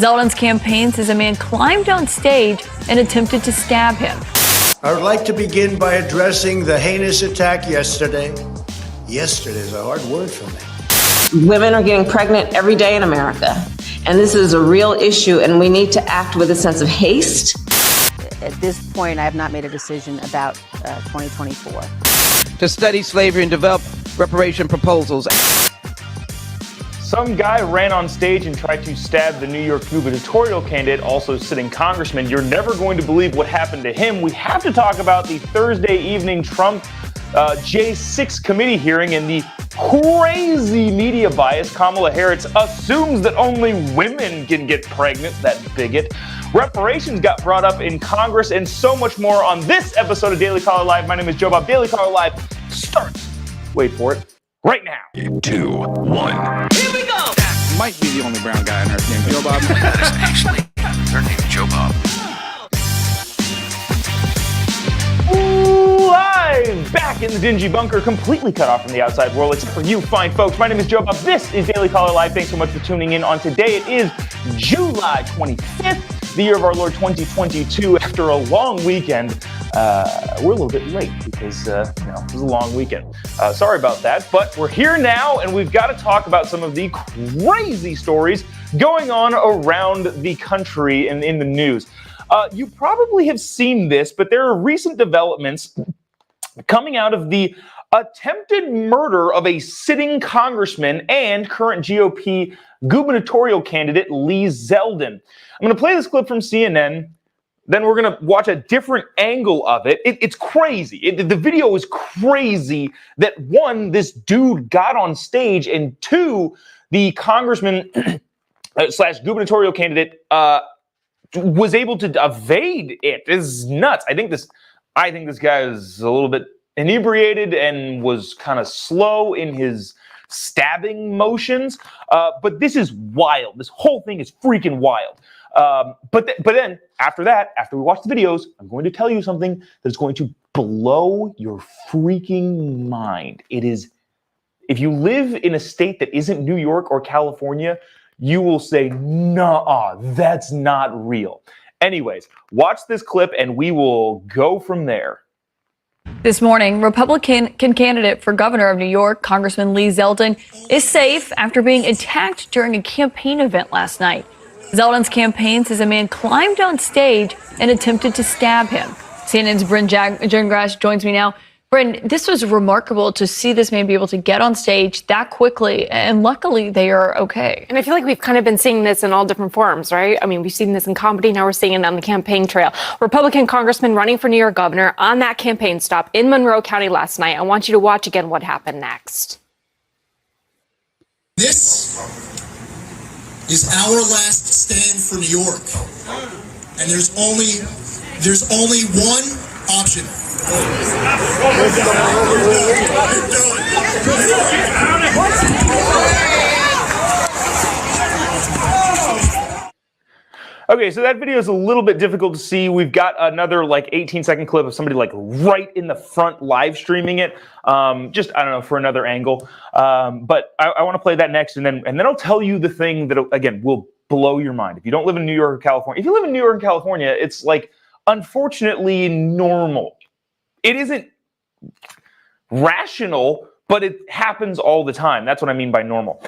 Zeldin's campaign says a man climbed on stage and attempted to stab him. I would like to begin by addressing the heinous attack yesterday. Yesterday is a hard word for me. Women are getting pregnant every day in America, and this is a real issue, and we need to act with a sense of haste. At this point, I have not made a decision about 2024. To study slavery and develop reparation proposals. Some guy ran on stage and tried to stab the New York gubernatorial candidate, also sitting congressman. You're never going to believe what happened to him. We have to talk about the Thursday evening Trump J6 committee hearing and the crazy media bias. Kamala Harris assumes that only women can get pregnant, that bigot. Reparations got brought up in Congress and so much more on this episode of Daily Caller Live. My name is Jobob. Daily Caller Live starts, wait for it, right now. 2, 1. Here we go! That might be the only brown guy in her name, Jobob. That is actually her name, Jobob. Live back in the dingy bunker, completely cut off from the outside world, except for you fine folks. My name is Jobob. This is Daily Caller Live. Thanks so much for tuning in on today. It is July 25th, the year of our Lord 2022. After a long weekend, we're a little bit late because, it was a long weekend. Sorry about that, but we're here now, and we've got to talk about some of the crazy stories going on around the country and in the news. You probably have seen this, but there are recent developments coming out of the attempted murder of a sitting congressman and current GOP gubernatorial candidate Lee Zeldin. I'm going to play this clip from CNN. Then we're going to watch a different angle of it. It's crazy. The video is crazy that, one, this dude got on stage, and two, the congressman slash gubernatorial candidate was able to evade it. This is nuts. I think this guy is a little bit inebriated and was kind of slow in his stabbing motions. But this is wild. This whole thing is freaking wild. But then after we watch the videos, I'm going to tell you something that's going to blow your freaking mind. It is, if you live in a state that isn't New York or California, you will say, nah, that's not real. Anyways, watch this clip and we will go from there. This morning, Republican candidate for governor of New York, Congressman Lee Zeldin, is safe after being attacked during a campaign event last night. Zeldin's campaign says a man climbed on stage and attempted to stab him. CNN's Bryn Gingras joins me now. Bryn, this was remarkable to see this man be able to get on stage that quickly, and luckily they are okay. And I feel like we've kind of been seeing this in all different forms, right? I mean, we've seen this in comedy, now we're seeing it on the campaign trail. Republican congressman running for New York governor on that campaign stop in Monroe County last night. I want you to watch again what happened next. This is our last stand for New York, and there's only one option. Okay, so that video is a little bit difficult to see. We've got another 18-second clip of somebody right in the front live streaming it. Just, I don't know, for another angle. But I want to play that next, and then I'll tell you the thing that, again, will blow your mind. If you don't live in New York or California, if you live in New York and California, it's unfortunately normal. It isn't rational, but it happens all the time. That's what I mean by normal.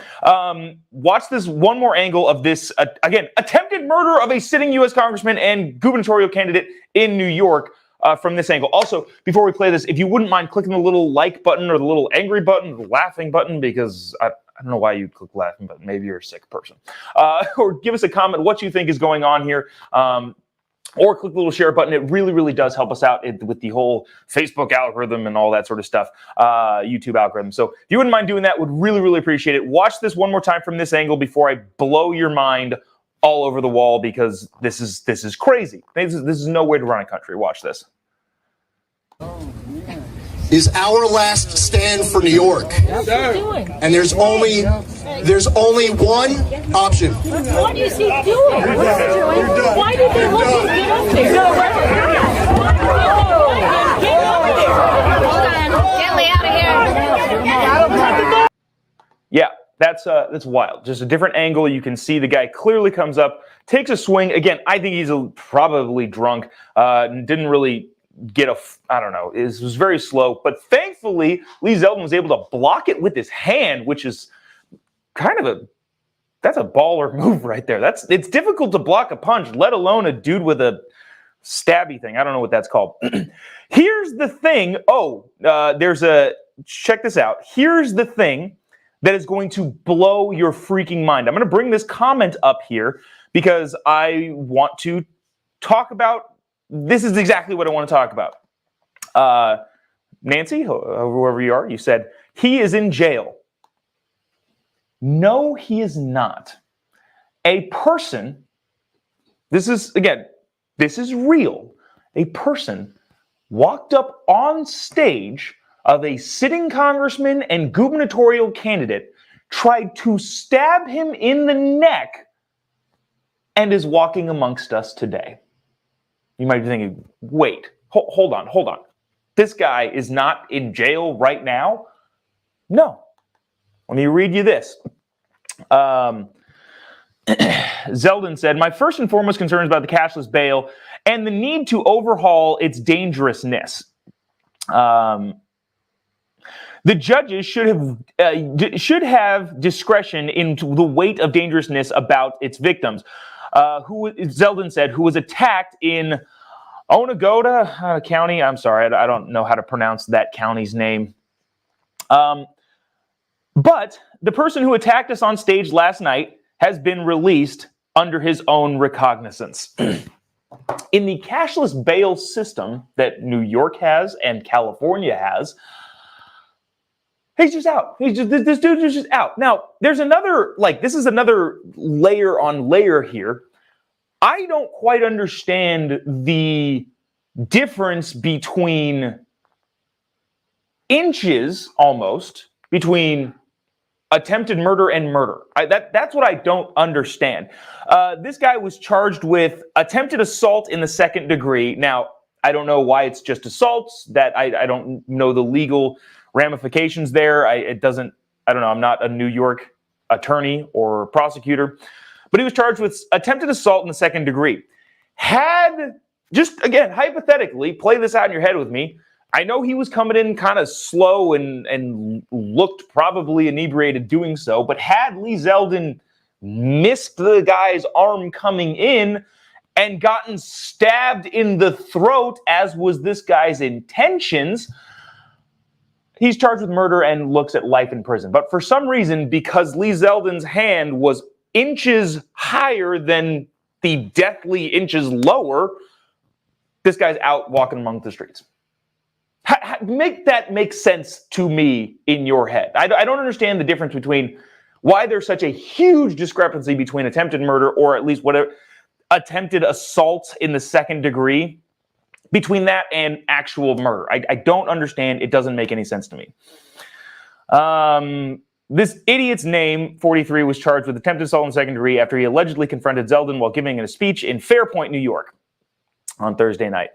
Watch this one more angle of this, again, attempted murder of a sitting U.S. congressman and gubernatorial candidate in New York from this angle. Also, before we play this, if you wouldn't mind clicking the little like button or the little angry button, or the laughing button, because I don't know why you'd click laughing button. Maybe you're a sick person. Or give us a comment what you think is going on here. Or click the little share button. It really, really does help us out with the whole Facebook algorithm and all that sort of stuff, YouTube algorithm. So if you wouldn't mind doing that, would really, really appreciate it. Watch this one more time from this angle before I blow your mind all over the wall, because this is crazy. This is no way to run a country. Watch this. Is our last stand for New York, and there's only one option. What is he doing? What's he doing? Why did they let him get up there? Get over there. Hold on. Get Lee out of here. Yeah, That's wild. Just a different angle. You can see the guy clearly comes up, takes a swing. Again, I think he's probably drunk. Didn't really get I don't know. It was very slow. But thankfully, Lee Zeldin was able to block it with his hand, which is kind of that's a baller move right there. It's difficult to block a punch, let alone a dude with a stabby thing. I don't know what that's called. Here's the thing. Check this out. Here's the thing that is going to blow your freaking mind. I'm going to bring this comment up here because I want to talk about, this is exactly what I want to talk about. Nancy, whoever you are, you said, he is in jail. No, he is not. A person, this is real. A person walked up on stage of a sitting congressman and gubernatorial candidate, tried to stab him in the neck, and is walking amongst us today. You might be thinking, wait, hold on. This guy is not in jail right now? No. Let me read you this. Zeldin said, my first and foremost concern is about the cashless bail and the need to overhaul its dangerousness. The judges should have discretion into the weight of dangerousness about its victims. Zeldin said, who was attacked in Onondaga County. I'm sorry, I don't know how to pronounce that county's name. But the person who attacked us on stage last night has been released under his own recognizance. In the cashless bail system that New York has and California has, he's just out. This dude is just out. Now, there's another, this is another layer on layer here. I don't quite understand the difference between inches, almost, between attempted murder and murder. That's what I don't understand. This guy was charged with attempted assault in the second degree. Now, I don't know why it's just assaults. That I don't know the legal ramifications there. I don't know. I'm not a New York attorney or prosecutor, but he was charged with attempted assault in the second degree. Just again, hypothetically, play this out in your head with me. I know he was coming in kind of slow and looked probably inebriated doing so, but had Lee Zeldin missed the guy's arm coming in and gotten stabbed in the throat, as was this guy's intentions, he's charged with murder and looks at life in prison. But for some reason, because Lee Zeldin's hand was inches higher than the deathly inches lower, this guy's out walking among the streets. Make that make sense to me in your head. I don't understand the difference between why there's such a huge discrepancy between attempted murder, or at least whatever, attempted assault in the second degree, between that and actual murder. I don't understand. It doesn't make any sense to me. This idiot's name, 43, was charged with attempted assault in the second degree after he allegedly confronted Zeldin while giving a speech in Fairpoint, New York on Thursday night.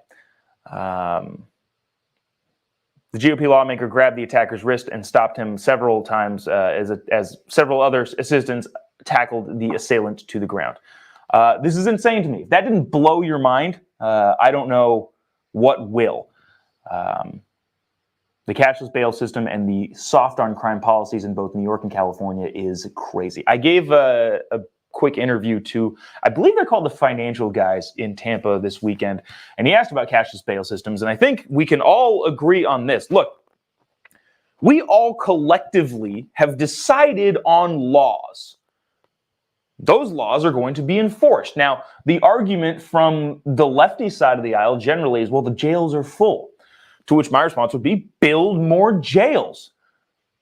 The GOP lawmaker grabbed the attacker's wrist and stopped him several times as several other assistants tackled the assailant to the ground. This is insane to me. If that didn't blow your mind, I don't know what will. The cashless bail system and the soft on crime policies in both New York and California is crazy. I gave a quick interview to, I believe they're called the Financial Guys in Tampa this weekend, and he asked about cashless bail systems, and I think we can all agree on this. Look, we all collectively have decided on laws. Those laws are going to be enforced. Now, the argument from the lefty side of the aisle generally is, well, the jails are full. To which my response would be, build more jails.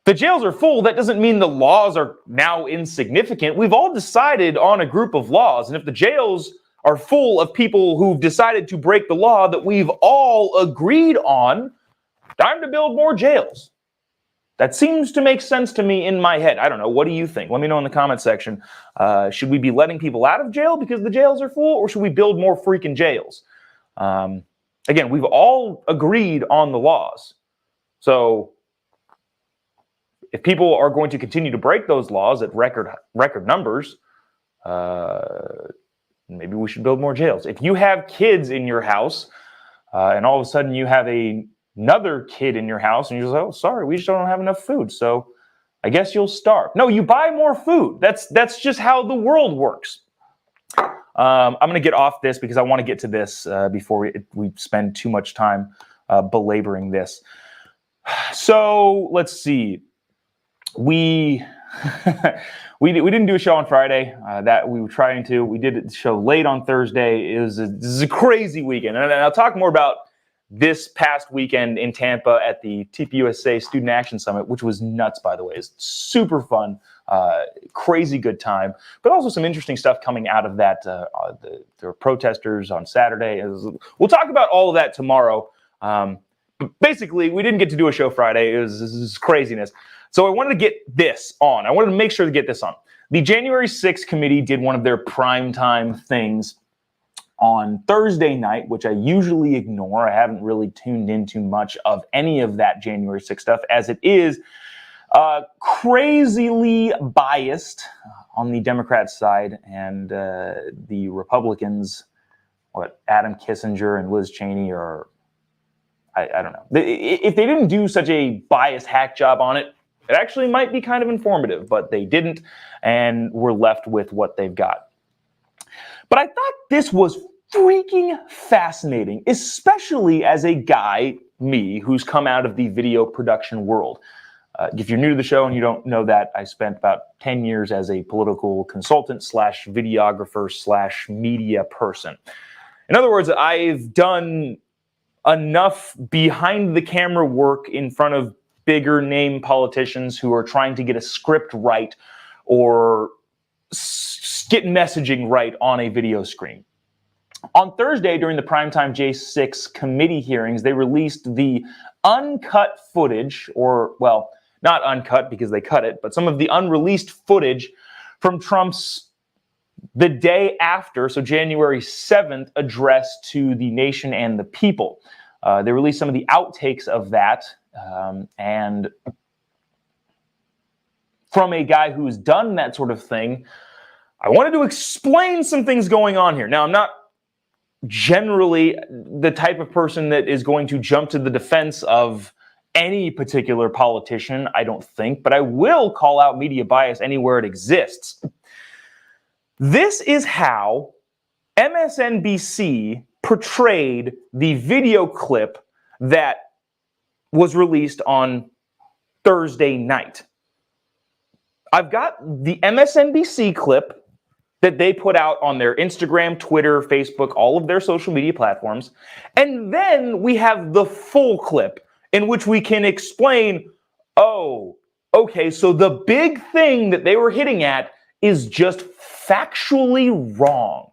The jails are full. That doesn't mean the laws are now insignificant. We've all decided on a group of laws. And if the jails are full of people who've decided to break the law that we've all agreed on, time to build more jails. That seems to make sense to me in my head. I don't know. What do you think? Let me know in the comment section. Should we be letting people out of jail because the jails are full, or should we build more freaking jails? Again, we've all agreed on the laws. So if people are going to continue to break those laws at record numbers, maybe we should build more jails. If you have kids in your house and all of a sudden you have another kid in your house and you're just like, oh, sorry, we just don't have enough food, so I guess you'll starve. No, you buy more food. That's just how the world works. I'm going to get off this because I want to get to this before we spend too much time belaboring this. So let's see. We didn't do a show on Friday that we were trying to. We did a show late on Thursday. This is a crazy weekend, and I'll talk more about this past weekend in Tampa at the TPUSA Student Action Summit, which was nuts, by the way. It's super fun, crazy good time, but also some interesting stuff coming out of that. There were protesters on Saturday. We'll talk about all of that tomorrow. But basically, we didn't get to do a show Friday. It was craziness. So I wanted to get this on. I wanted to make sure to get this on. The January 6th committee did one of their primetime things on Thursday night, which I usually ignore. I haven't really tuned into much of any of that January 6th stuff, as it is crazily biased on the Democrat side, and the Republicans, Adam Kissinger and Liz Cheney are, I don't know. If they didn't do such a biased hack job on it, it actually might be kind of informative, but they didn't, and we're left with what they've got. But I thought this was freaking fascinating, especially as a guy, me, who's come out of the video production world. If you're new to the show and you don't know that, I spent about 10 years as a political consultant / videographer / media person. In other words, I've done enough behind the camera work in front of bigger name politicians who are trying to get a script right or get messaging right on a video screen. On Thursday, during the primetime J6 committee hearings, they released the uncut footage, or, well, not uncut because they cut it, but some of the unreleased footage from Trump's the day after, so January 7th, address to the nation and the people. They released some of the outtakes of that, and from a guy who's done that sort of thing, I wanted to explain some things going on here. Now, I'm not generally the type of person that is going to jump to the defense of any particular politician, I don't think, but I will call out media bias anywhere it exists. This is how MSNBC portrayed the video clip that was released on Thursday night. I've got the MSNBC clip that they put out on their Instagram, Twitter, Facebook, all of their social media platforms. And then we have the full clip in which we can explain, oh, okay, so the big thing that they were hitting at is just factually wrong.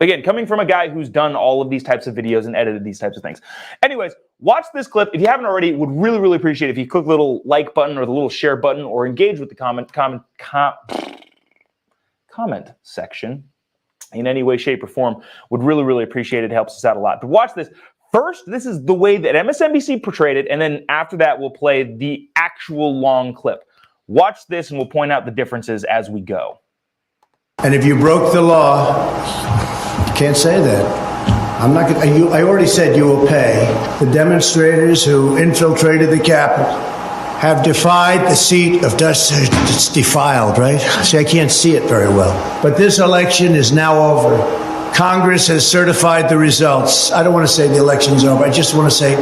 Again, coming from a guy who's done all of these types of videos and edited these types of things. Anyways, watch this clip. If you haven't already, would really, really appreciate it if you click the little like button or the little share button or engage with the comment section in any way, shape, or form. Would really, really appreciate it. It helps us out a lot. But watch this. First, this is the way that MSNBC portrayed it, and then after that, we'll play the actual long clip. Watch this, and we'll point out the differences as we go. And if you broke the law, you can't say that. I'm not going to, I already said you will pay. The demonstrators who infiltrated the Capitol have defied the seat of justice. It's defiled, right? See, I can't see it very well. But this election is now over. Congress has certified the results. I don't want to say the election's over. I just want to say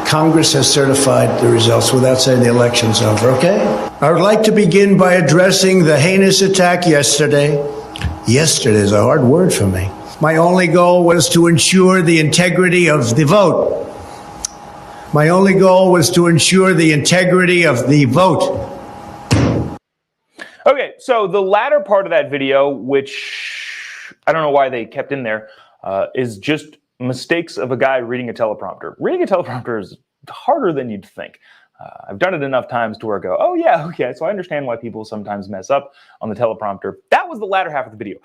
Congress has certified the results without saying the election's over, okay? I would like to begin by addressing the heinous attack yesterday. Yesterday is a hard word for me. My only goal was to ensure the integrity of the vote. My only goal was to ensure the integrity of the vote. Okay, so the latter part of that video, which I don't know why they kept in there, is just mistakes of a guy reading a teleprompter. Reading a teleprompter is harder than you'd think. I've done it enough times to where I go, oh yeah, okay, so I understand why people sometimes mess up on the teleprompter. That was the latter half of the video.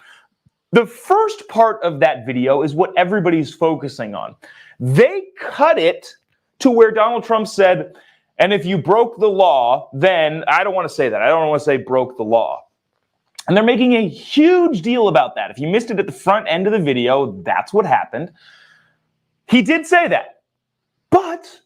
The first part of that video is what everybody's focusing on. They cut it to where Donald Trump said, And if you broke the law, then I don't want to say that. I don't want to say broke the law. And they're making a huge deal about that. If you missed it at the front end of the video, that's what happened. He did say that. But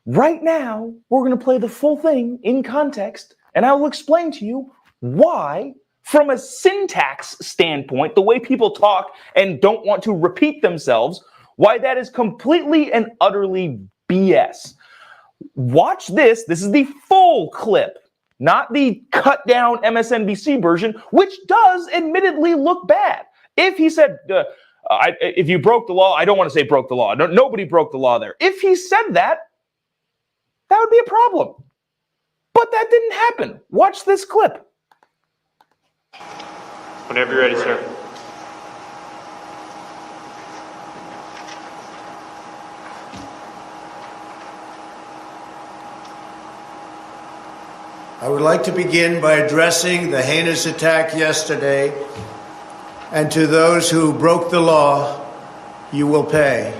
right now, we're going to play the full thing in context, and I will explain to you why, from a syntax standpoint, the way people talk and don't want to repeat themselves, why that is completely and utterly BS. Watch this. This is the full clip, not the cut down MSNBC version, which does admittedly look bad. If he said, if you broke the law, I don't want to say broke the law. Nobody broke the law there. If he said that, that would be a problem. But that didn't happen. Watch this clip. Whenever you're ready, sir. I would like to begin by addressing the heinous attack yesterday, and to those who broke the law, you will pay.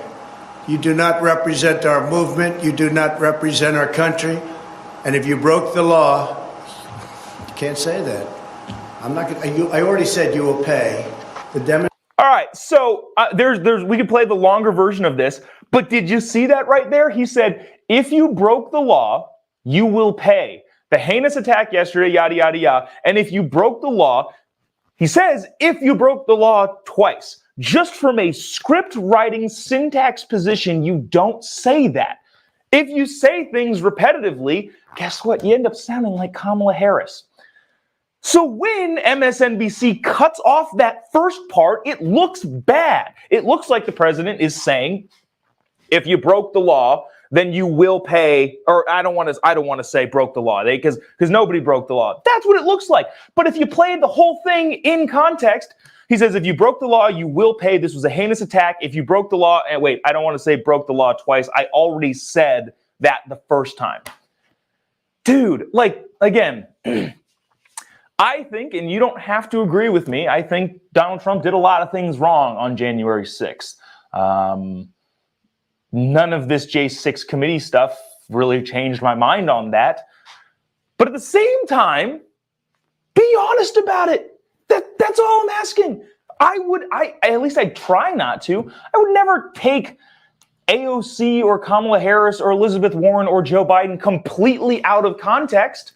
You do not represent our movement, you do not represent our country, and if you broke the law, you can't say that. I'm not going. I already said you will pay. All right, so we could play the longer version of this, but did you see that right there? He said, if you broke the law, you will pay. The heinous attack yesterday, yada, yada, yada. And if you broke the law, he says, if you broke the law twice. Just from a script writing syntax position, you don't say that. If you say things repetitively, guess what? You end up sounding like Kamala Harris. So when MSNBC cuts off that first part, it looks bad. It looks like the president is saying, if you broke the law, then you will pay, or I don't want to say broke the law, because nobody broke the law. That's what it looks like. But if you played the whole thing in context, he says, if you broke the law, you will pay. This was a heinous attack. If you broke the law, and wait, I don't want to say broke the law twice. I already said that the first time. Dude, like, again, I think, and you don't have to agree with me, I think Donald Trump did a lot of things wrong on January 6th. None of this J6 committee stuff really changed my mind on that. But at the same time, be honest about it. That's all I'm asking. At least I'd try not to. I would never take AOC or Kamala Harris or Elizabeth Warren or Joe Biden completely out of context.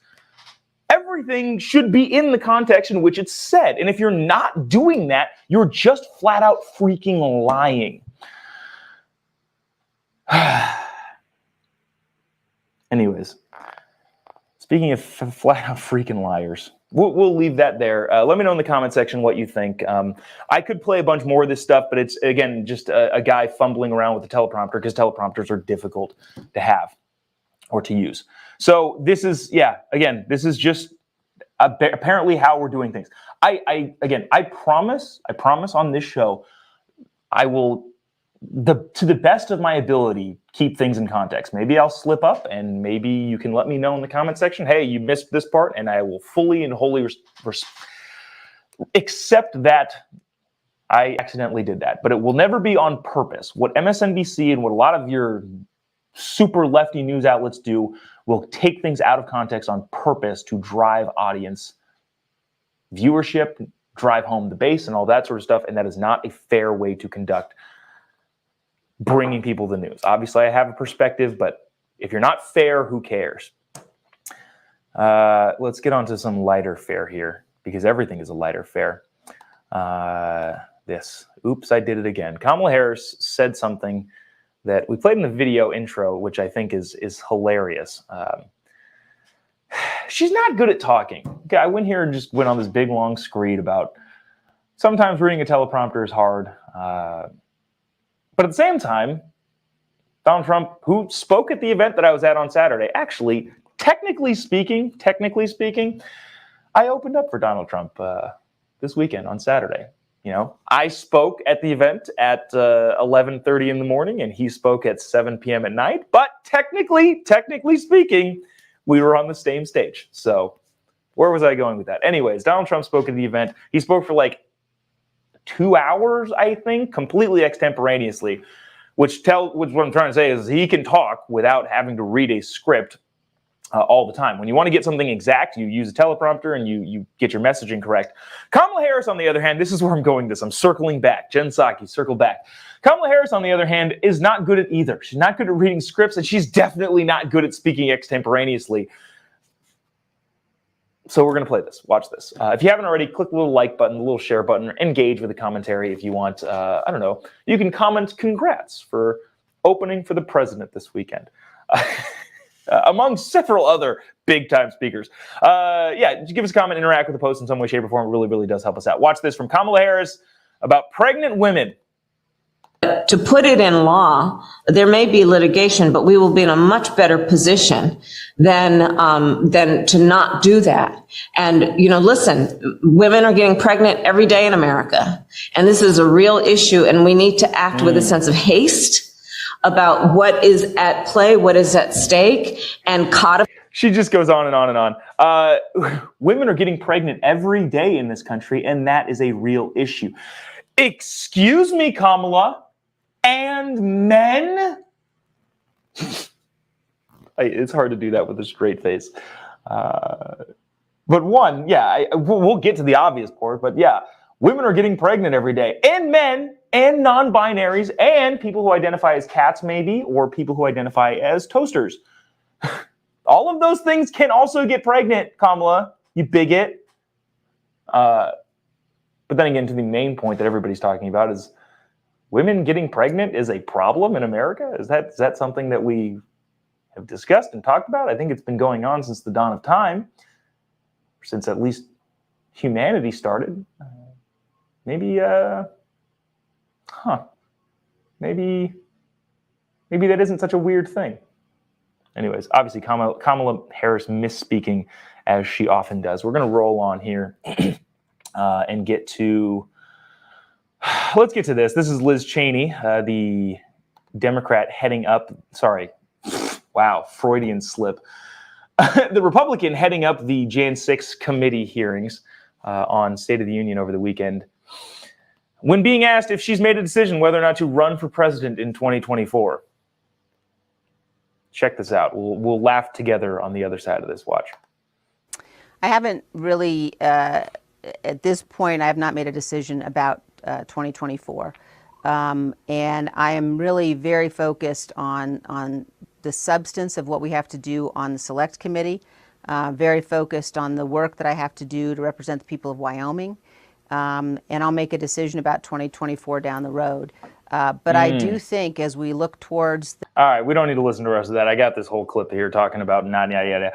Everything should be in the context in which it's said. And if you're not doing that, you're just flat out freaking lying. Anyways, speaking of flat out freaking liars, we'll leave that there. Let me know in the comment section what you think. I could play a bunch more of this stuff, but it's, again, just a guy fumbling around with the teleprompter, because teleprompters are difficult to have or to use. So this is, this is just apparently how we're doing things. I promise on this show, I will, to the best of my ability, keep things in context. Maybe I'll slip up, and maybe you can let me know in the comment section, hey, you missed this part, and I will fully and wholly accept that I accidentally did that. But it will never be on purpose. What MSNBC and what a lot of your super lefty news outlets do will take things out of context on purpose to drive audience viewership, drive home the base, and all that sort of stuff, and that is not a fair way to conduct bringing people the news. Obviously, I have a perspective, but if you're not fair, who cares? Let's get on to some lighter fare here, because everything is a lighter fare. Oops, I did it again. Kamala Harris said something that we played in the video intro, which I think is hilarious. She's not good at talking. Okay, I went here and just went on this big, long screed about sometimes reading a teleprompter is hard. But at the same time, Donald Trump, who spoke at the event that I was at on Saturday, actually, technically speaking, I opened up for Donald Trump this weekend on Saturday. You know, I spoke at the event at 11:30 in the morning, and he spoke at 7 p.m. at night. But technically speaking, we were on the same stage. So where was I going with that? Anyways, Donald Trump spoke at the event. He spoke for like 2 hours, I think, completely extemporaneously, which what I'm trying to say is he can talk without having to read a script. all the time. When you want to get something exact, you use a teleprompter and you get your messaging correct. Kamala Harris, on the other hand, this is where I'm going with this. I'm circling back. Jen Psaki, circle back. Kamala Harris, on the other hand, is not good at either. She's not good at reading scripts, and she's definitely not good at speaking extemporaneously. So we're going to play this. Watch this. If you haven't already, click the little like button, the little share button, or engage with the commentary if you want. I don't know. You can comment congrats for opening for the president this weekend. Among several other big-time speakers. Yeah, give us a comment, interact with the post in some way, shape, or form. It really, really does help us out. Watch this from Kamala Harris about pregnant women. To put it in law, there may be litigation, but we will be in a much better position than to not do that. And, you know, listen, women are getting pregnant every day in America. And this is a real issue, and we need to act with a sense of haste about what is at play, what is at stake, and codify. She just goes on and on and on. Women are getting pregnant every day in this country, and that is a real issue. Excuse me, Kamala, and men? It's hard to do that with a straight face. But one, yeah, we'll get to the obvious part, but yeah, women are getting pregnant every day, and men, and non-binaries, and people who identify as cats, maybe, or people who identify as toasters. All of those things can also get pregnant, Kamala, you bigot. But then again, to the main point that everybody's talking about is women getting pregnant is a problem in America? Is that something that we have discussed and talked about? I think it's been going on since the dawn of time, since at least humanity started. Maybe that isn't such a weird thing. Anyways, obviously Kamala Harris misspeaking as she often does. We're going to roll on here and get to, let's get to this. This is Liz Cheney, the Democrat heading up, wow, Freudian slip. The Republican heading up the Jan 6 committee hearings on State of the Union over the weekend, when being asked if she's made a decision whether or not to run for president in 2024. Check this out. We'll laugh together on the other side of this. Watch. I haven't really, at this point, I have not made a decision about 2024. And I am really very focused on the substance of what we have to do on the Select Committee, very focused on the work that I have to do to represent the people of Wyoming. And I'll make a decision about 2024 down the road. But I do think as we look towards... All right, we don't need to listen to the rest of that. I got this whole clip here talking about yada.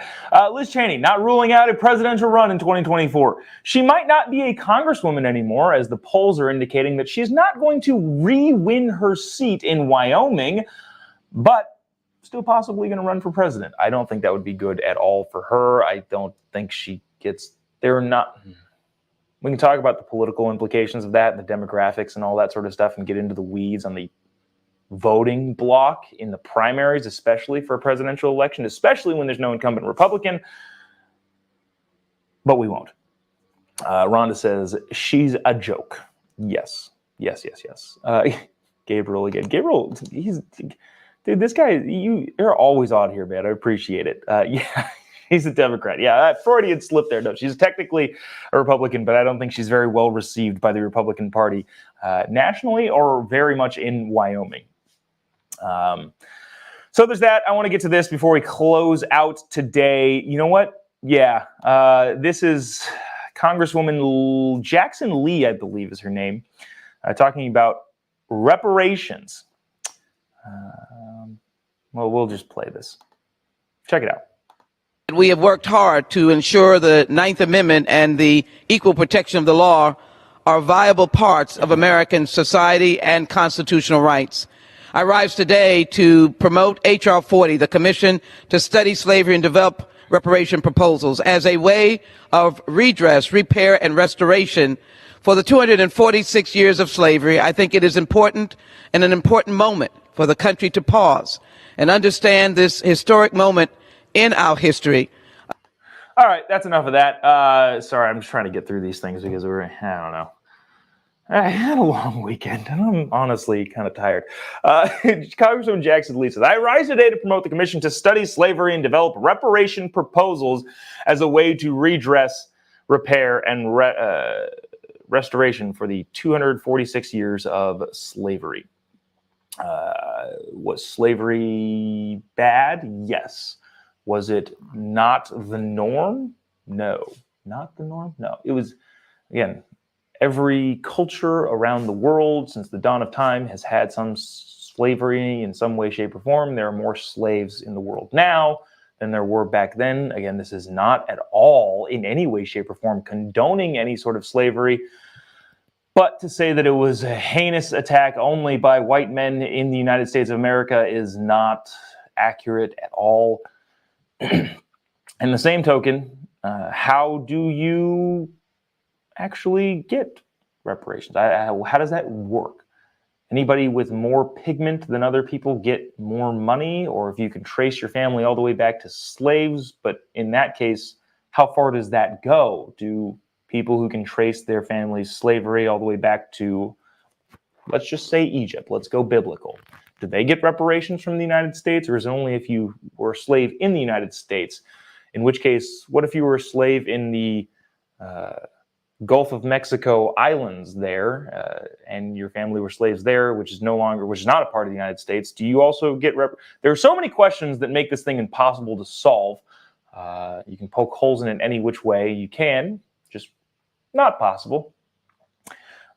Liz Cheney not ruling out a presidential run in 2024. She might not be a congresswoman anymore, as the polls are indicating that she's not going to re-win her seat in Wyoming, but still possibly going to run for president. I don't think that would be good at all for her. I don't think she gets... We can talk about the political implications of that and the demographics and all that sort of stuff and get into the weeds on the voting block in the primaries, especially for a presidential election, especially when there's no incumbent Republican. But we won't. Rhonda says, she's a joke. Yes. Gabriel again. Gabriel, dude, this guy, you're always on here, man. I appreciate it. Yeah. He's a Democrat. Yeah, Freudian slip there. No, she's technically a Republican, but I don't think she's very well received by the Republican Party nationally or very much in Wyoming. So there's that. I want to get to this before we close out today. You know what? Yeah, this is Congresswoman Jackson Lee, I believe is her name, talking about reparations. Well, we'll just play this. Check it out. We have worked hard to ensure the Ninth Amendment and the equal protection of the law are viable parts of American society and constitutional rights. I rise today to promote H.R. 40, the Commission to Study Slavery and Develop Reparation Proposals, as a way of redress, repair, and restoration for the 246 years of slavery. I think it is important and an important moment for the country to pause and understand this historic moment in our history. All right, that's enough of that. Sorry, I'm just trying to get through these things because I don't know. I had a long weekend, and I'm honestly kind of tired. Congresswoman Jackson Lee says, I rise today to promote the commission to study slavery and develop reparation proposals as a way to redress, repair, and restoration for the 246 years of slavery. Was slavery bad? Yes. Was it not the norm? No. Not the norm? No. It was, again, every culture around the world since the dawn of time has had some slavery in some way, shape, or form. There are more slaves in the world now than there were back then. Again, this is not at all in any way, shape, or form condoning any sort of slavery. But to say that it was a heinous attack only by white men in the United States of America is not accurate at all. In the same token, how do you actually get reparations? How does that work? Anybody with more pigment than other people get more money? Or if you can trace your family all the way back to slaves, but in that case, how far does that go? Do people who can trace their family's slavery all the way back to, let's just say Egypt, let's go biblical, do they get reparations from the United States, or is it only if you were a slave in the United States? In which case, what if you were a slave in the Gulf of Mexico islands there, and your family were slaves there, which is not a part of the United States? Do you also get There are so many questions that make this thing impossible to solve. You can poke holes in it any which way you can, just not possible.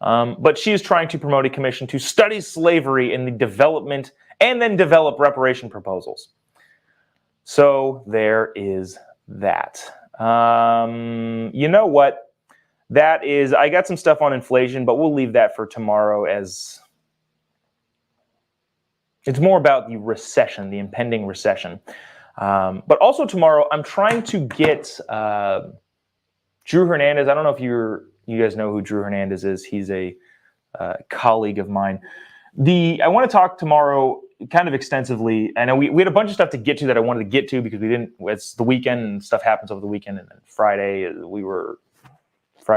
But she is trying to promote a commission to study slavery in the development and then develop reparation proposals. So there is that. You know what? That is, I got some stuff on inflation, but we'll leave that for tomorrow, as it's more about the recession, the impending recession. But also tomorrow, I'm trying to get Drew Hernandez. I don't know if you guys know who Drew Hernandez is. He's a colleague of mine. I want to talk tomorrow kind of extensively. I know we had a bunch of stuff to get to that I wanted to get to because it's the weekend and stuff happens over the weekend. And then Friday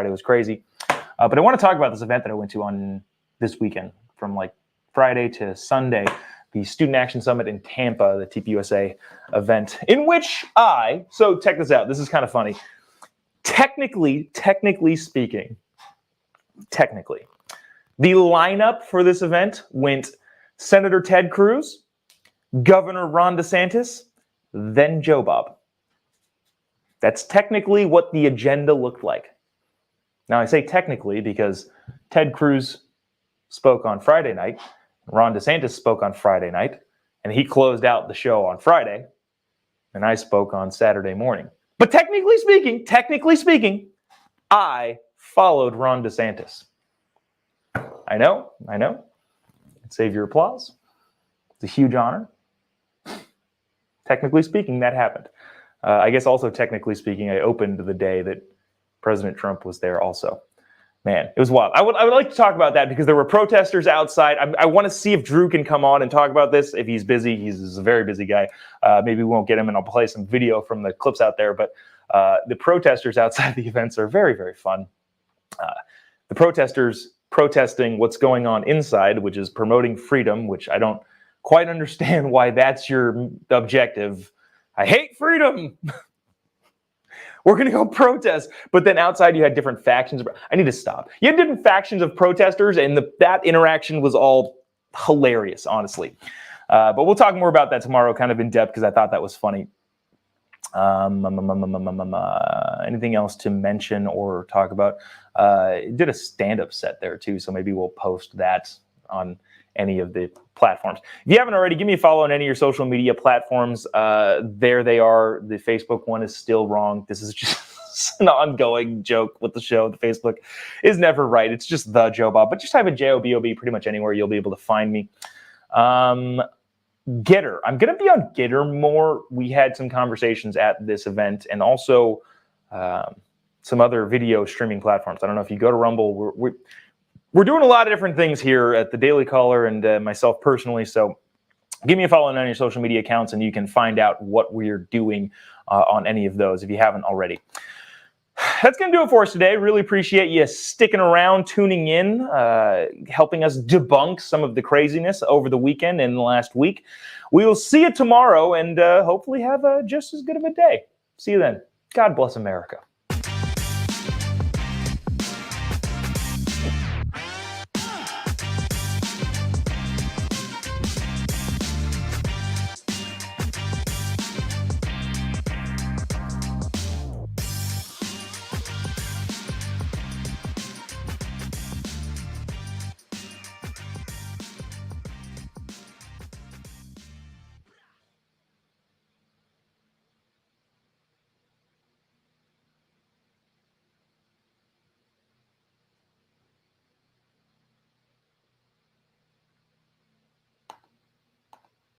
was crazy. But I want to talk about this event that I went to on this weekend from like Friday to Sunday, the Student Action Summit in Tampa, the TPUSA event, in which so check this out. This is kind of funny. Technically speaking, the lineup for this event went Senator Ted Cruz, Governor Ron DeSantis, then Jobob. That's technically what the agenda looked like. Now, I say technically because Ted Cruz spoke on Friday night, Ron DeSantis spoke on Friday night, and he closed out the show on Friday, and I spoke on Saturday morning. But technically speaking, I followed Ron DeSantis. I know. Save your applause. It's a huge honor. Technically speaking, that happened. I guess also technically speaking, I opened the day that President Trump was there also. Man, it was wild. I would like to talk about that because there were protesters outside. I want to see if Drew can come on and talk about this. If he's busy, he's a very busy guy. Maybe we won't get him, and I'll play some video from the clips out there. But the protesters outside the events are very, very fun. The protesters protesting what's going on inside, which is promoting freedom, which I don't quite understand why that's your objective. I hate freedom. We're going to go protest. But then outside you had different factions. I need to stop. You had different factions of protesters, and that interaction was all hilarious, honestly. But we'll talk more about that tomorrow, kind of in depth, because I thought that was funny. Anything else to mention or talk about? Did a stand-up set there, too, so maybe we'll post that on any of the platforms. If you haven't already, give me a follow on any of your social media platforms. There they are. The Facebook one is still wrong. This is just an ongoing joke with the show. The Facebook is never right. It's just the Jobob. But just type in Jobob pretty much anywhere. You'll be able to find me. Getter. I'm going to be on Getter more. We had some conversations at this event, and also some other video streaming platforms. I don't know if you go to Rumble. We're doing a lot of different things here at the Daily Caller and myself personally. So give me a follow on your social media accounts, and you can find out what we're doing on any of those if you haven't already. that's going to do it for us today. Really appreciate you sticking around, tuning in, helping us debunk some of the craziness over the weekend and the last week. We will see you tomorrow and hopefully have just as good of a day. See you then. God bless America.